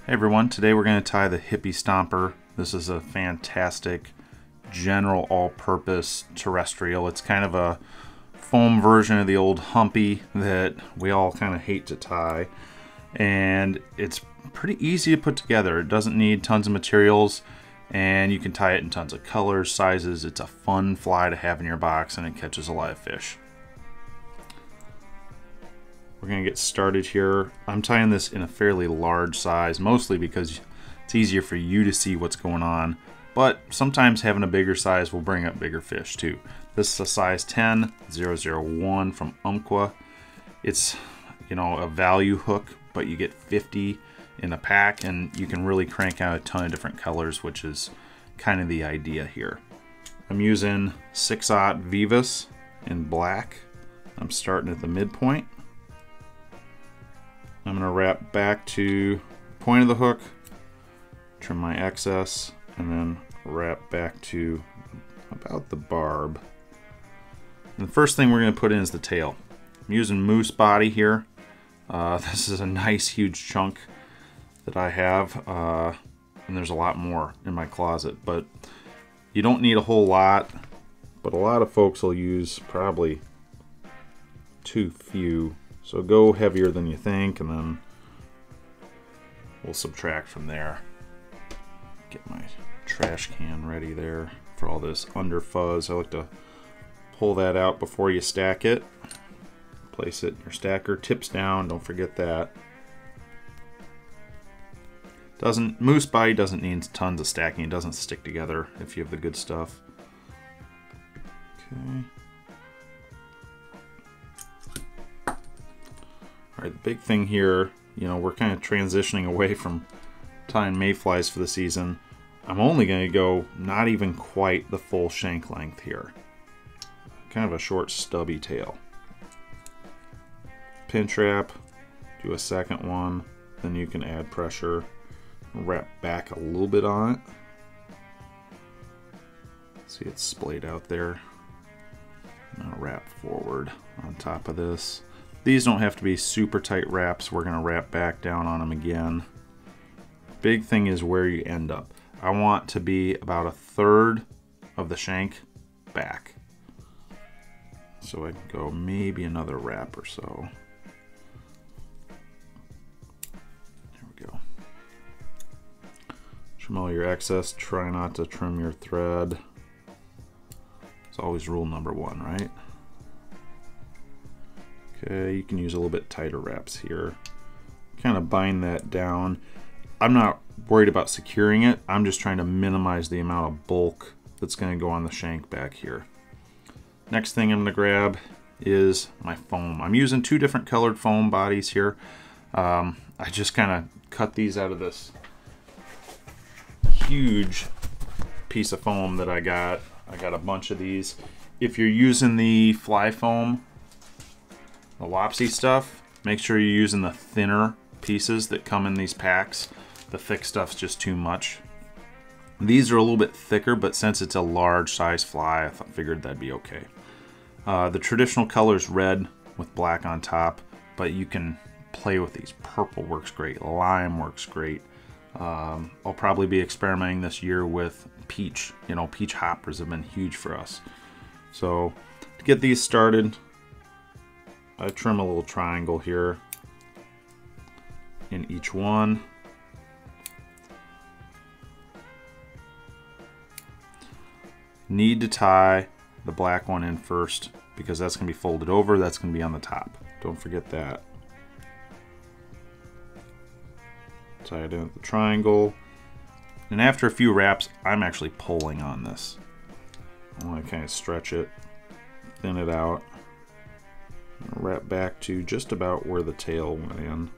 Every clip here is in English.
Hey everyone, today we're going to tie the Hippie Stomper. This is a fantastic general all-purpose terrestrial. It's kind of a foam version of the old humpy that we all kind of hate to tie. And it's pretty easy to put together. It doesn't need tons of materials and you can tie it in tons of colors, sizes. It's a fun fly to have in your box and it catches a lot of fish. We're going to get started here. I'm tying this in a fairly large size, mostly because it's easier for you to see what's going on. But sometimes having a bigger size will bring up bigger fish too. This is a size 10, 001 from Umpqua. It's, you know, a value hook, but you get 50 in a pack and you can really crank out a ton of different colors, which is kind of the idea here. I'm using 6/0 Vivas in black. I'm starting at the midpoint. I'm going to wrap back to the point of the hook, trim my excess, and then wrap back to about the barb. And the first thing we're going to put in is the tail. I'm using moose body here. This is a nice huge chunk that I have, and there's a lot more in my closet, but you don't need a whole lot, but a lot of folks will use probably too few. So go heavier than you think, and then we'll subtract from there. Get my trash can ready there for all this under fuzz. I like to pull that out before you stack it. Place it in your stacker, tips down, don't forget that. Moose body doesn't need tons of stacking. It doesn't stick together if you have the good stuff. Okay. Alright, the big thing here, you know, we're kind of transitioning away from tying mayflies for the season. I'm only going to go not even quite the full shank length here. Kind of a short stubby tail. Pinch wrap, do a second one, then you can add pressure. Wrap back a little bit on it. See, it's splayed out there. Now wrap forward on top of this. These don't have to be super tight wraps. We're going to wrap back down on them again. Big thing is where you end up. I want to be about 1/3 of the shank back. So I can go maybe another wrap or so. There we go. Trim all your excess. Try not to trim your thread. It's always rule number 1, right? Okay, you can use a little bit tighter wraps here. Kind of bind that down. I'm not worried about securing it. I'm just trying to minimize the amount of bulk that's going to go on the shank back here. Next thing I'm going to grab is my foam. I'm using 2 different colored foam bodies here. I just kind of cut these out of this huge piece of foam that I got. I got a bunch of these. If you're using the fly foam, the Wapsi stuff, make sure you're using the thinner pieces that come in these packs. The thick stuff's just too much. These are a little bit thicker, but since it's a large size fly, I figured that'd be okay. The traditional color is red with black on top, but you can play with these. Purple works great, lime works great. I'll probably be experimenting this year with peach. You know, peach hoppers have been huge for us. So to get these started, I trim a little triangle here in each one. Need to tie the black one in first because that's going to be folded over. That's going to be on the top. Don't forget that. Tie it in at the triangle. And after a few wraps, I'm actually pulling on this. I want to kind of stretch it, thin it out. Wrap back to just about where the tail went in.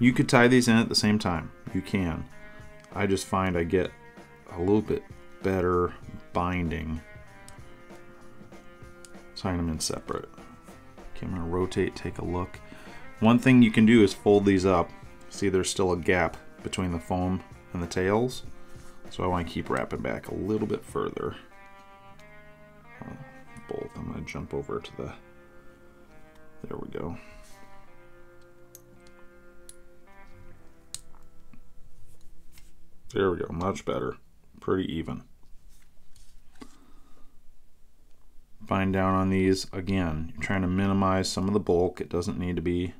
You could tie these in at the same time. You can. I just find I get a little bit better binding tying them in separate. Okay, I'm going to rotate, take a look. One thing you can do is fold these up. See, there's still a gap between the foam and the tails. So I want to keep wrapping back a little bit further. Both. I'm going to jump over to the... There we go. There we go, much better. Pretty even. Fine down on these. Again, you're trying to minimize some of the bulk. It doesn't need to be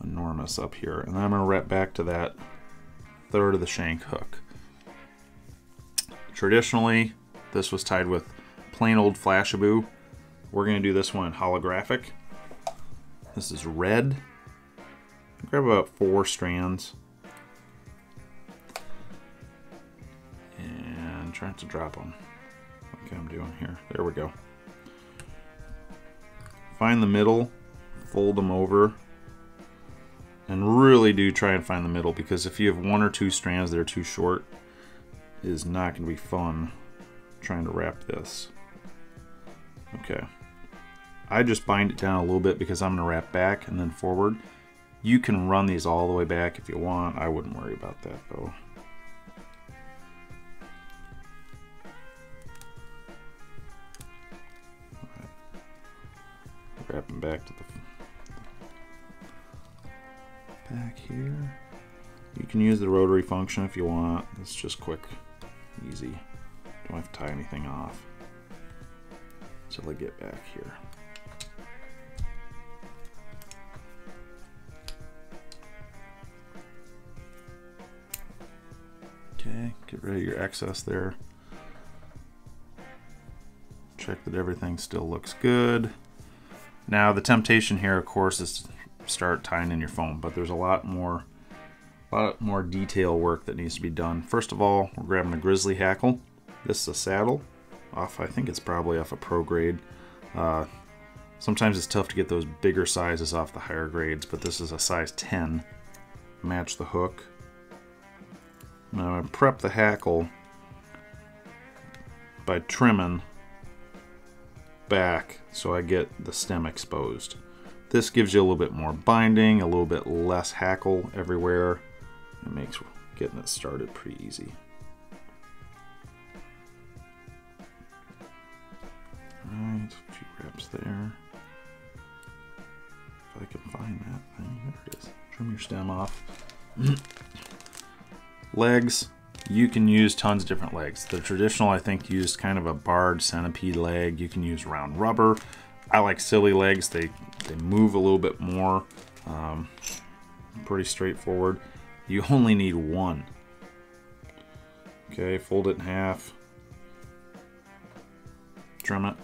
enormous up here. And then I'm going to wrap back to that third of the shank hook. Traditionally, this was tied with plain old Flashabou. We're going to do this one in holographic. This is red. Grab about 4 strands. And try to drop them like I'm doing here. There we go. Find the middle, fold them over, and really do try and find the middle, because if you have 1 or 2 strands that are too short, it is not going to be fun trying to wrap this. Okay. I just bind it down a little bit because I'm going to wrap back and then forward. You can run these all the way back if you want. I wouldn't worry about that though. Right. Wrap them back to the back here. You can use the rotary function if you want. It's just quick, easy. Don't have to tie anything off until I get back here. Okay, get rid of your excess there. Check that everything still looks good. Now the temptation here, of course, is to start tying in your foam, but there's a lot more detail work that needs to be done. First of all, we're grabbing a grizzly hackle. This is a saddle off, I think it's probably off a pro grade. Sometimes it's tough to get those bigger sizes off the higher grades, but this is a size 10. Match the hook. Now I prep the hackle by trimming back so I get the stem exposed. This gives you a little bit more binding, a little bit less hackle everywhere. It makes getting it started pretty easy. Alright, a few wraps there. If I can find that thing, there it is. Trim your stem off. Legs, you can use tons of different legs. The traditional, I think, used kind of a barred centipede leg. You can use round rubber. I like silly legs. They move a little bit more. Pretty straightforward. You only need 1. Okay, fold it in half. Trim it.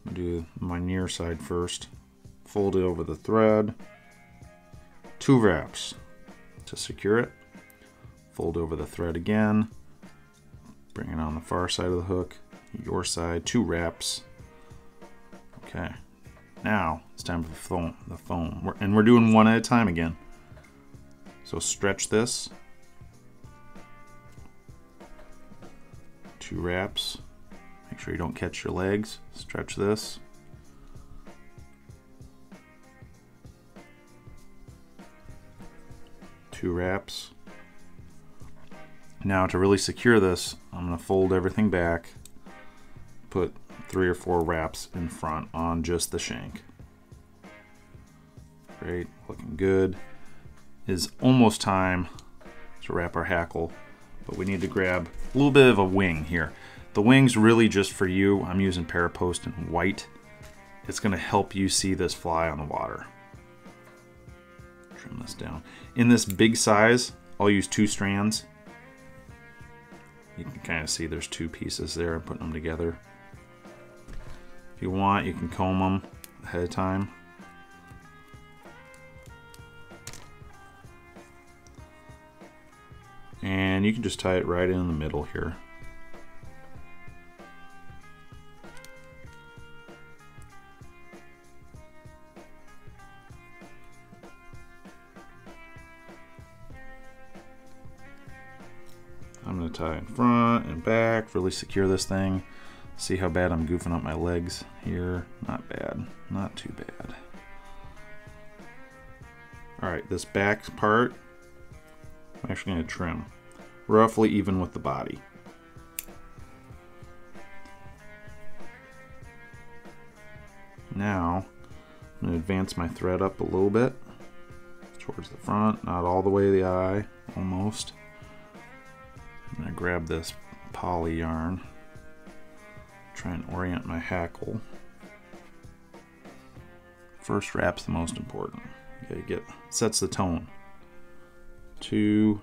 I'll do my near side first. Fold it over the thread. 2 wraps to secure it. Fold over the thread again. Bring it on the far side of the hook. Your side, 2 wraps. Okay. Now it's time for the foam. And we're doing 1 at a time again. So stretch this. 2 wraps. Make sure you don't catch your legs. Stretch this. Two wraps. Now to really secure this, I'm going to fold everything back, put 3 or 4 wraps in front on just the shank. Great, looking good. It is almost time to wrap our hackle, but we need to grab a little bit of a wing here. The wing's really just for you. I'm using Parapost in white. It's going to help you see this fly on the water. Trim this down. In this big size, I'll use 2 strands. You can kind of see there's 2 pieces there. I'm putting them together. If you want, you can comb them ahead of time. And you can just tie it right in the middle here. I'm going to tie in front and back, really secure this thing. See how bad I'm goofing up my legs here. Not bad, not too bad. All right, this back part, I'm actually going to trim roughly even with the body. Now, I'm going to advance my thread up a little bit. towards the front, not all the way to the eye, almost. I'm gonna grab this poly yarn, try and orient my hackle. First wrap's the most important. You gotta sets the tone. 2,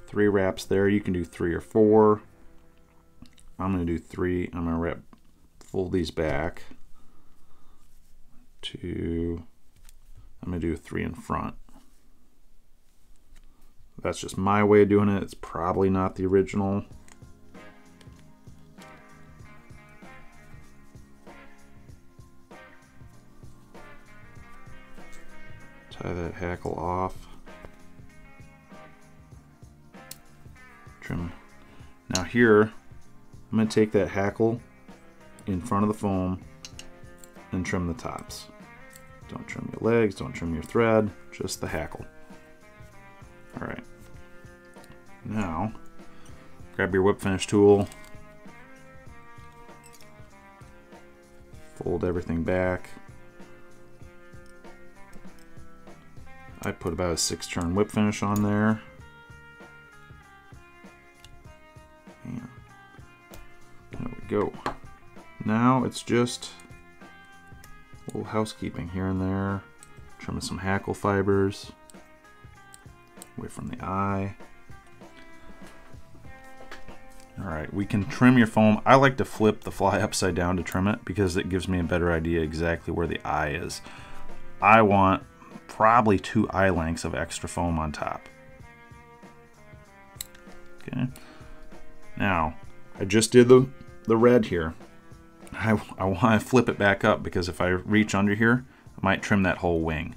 3 wraps there. You can do 3 or 4. I'm gonna do 3. I'm gonna fold these back. 2. I'm gonna do 3 in front. That's just my way of doing it. It's probably not the original. Tie that hackle off. Trim. Now here, I'm going to take that hackle in front of the foam and trim the tops. Don't trim your legs, don't trim your thread, just the hackle. All right. Now, grab your whip finish tool, fold everything back. I put about a 6-turn whip finish on there. And there we go. Now it's just a little housekeeping here and there. Trimming some hackle fibers away from the eye. All right, we can trim your foam. I like to flip the fly upside down to trim it because it gives me a better idea exactly where the eye is. I want probably 2 eye lengths of extra foam on top. Okay. Now, I just did the red here. I want to flip it back up because if I reach under here, I might trim that whole wing.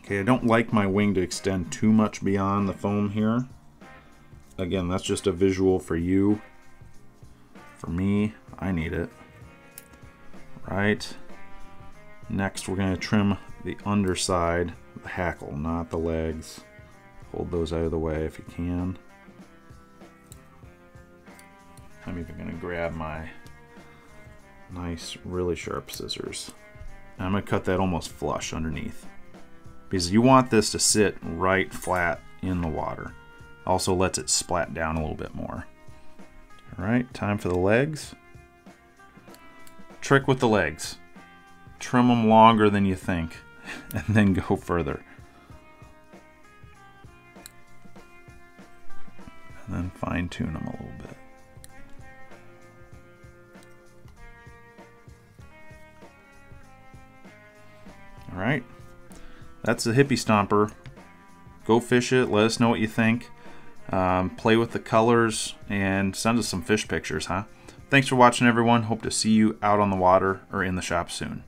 Okay, I don't like my wing to extend too much beyond the foam here. Again, that's just a visual for you. For me, I need it. Right. Next, we're going to trim the underside of the hackle, not the legs. Hold those out of the way if you can. I'm even going to grab my nice, really sharp scissors. And I'm going to cut that almost flush underneath, because you want this to sit right flat in the water. Also lets it splat down a little bit more. All right, time for the legs. Trick with the legs. Trim them longer than you think, and then go further. And then fine tune them a little bit. All right, that's the Hippie Stomper. Go fish it, let us know what you think. Play with the colors and send us some fish pictures, huh? Thanks for watching, everyone. Hope to see you out on the water or in the shop soon.